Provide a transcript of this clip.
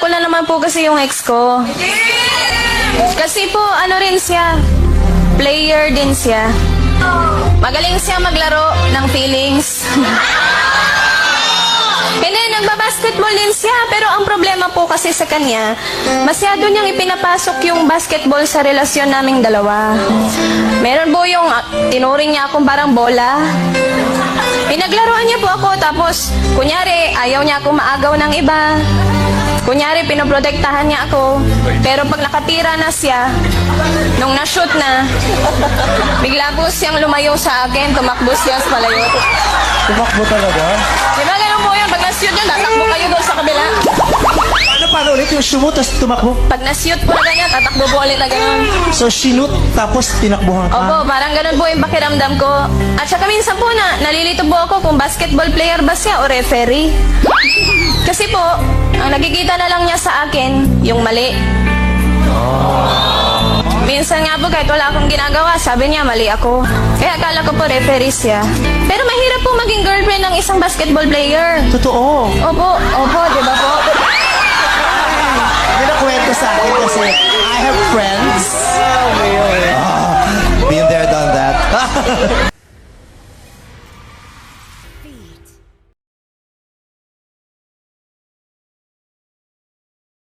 ko lang naman po kasi yung ex ko. Kasi po, ano rin siya, player din siya. Magaling siya maglaro ng feelings. Hindi, nagbabasketball din siya. Pero ang problema po kasi sa kanya, masyado niyang ipinapasok yung basketball sa relasyon naming dalawa. Meron po yung tinuring niya akong parang bola. Pinaglaruan niya po ako, tapos kunyari ayaw niya akong maagaw ng iba. Kunyari pinoprotektahan niya ako. Pero pag nakatira na siya, nung na-shoot na, bigla po siyang lumayo sa akin, tumakbo siya sa palayo. Tumakbo talaga? Di ba ganun po yun? Pag na-shoot yun, tatakbo kayo doon sa kabila. Paano ulit yung shoot tapos tumakbo? Pag na-shoot po na ganyan, tatakbo po ulit na ganun. So, sinut tapos tinakbuhan ka? Opo, parang ganun po yung pakiramdam ko. At saka minsan po nalilito po ako kung basketball player ba siya o referee. Kasi po, ang nakikita na lang niya sa akin, yung mali. Minsan nga po, kahit wala akong ginagawa, sabi niya, mali ako. Kaya akala ko po referee siya. Pero mahirap po maging girlfriend ng isang basketball player. Totoo. Opo, di ba po?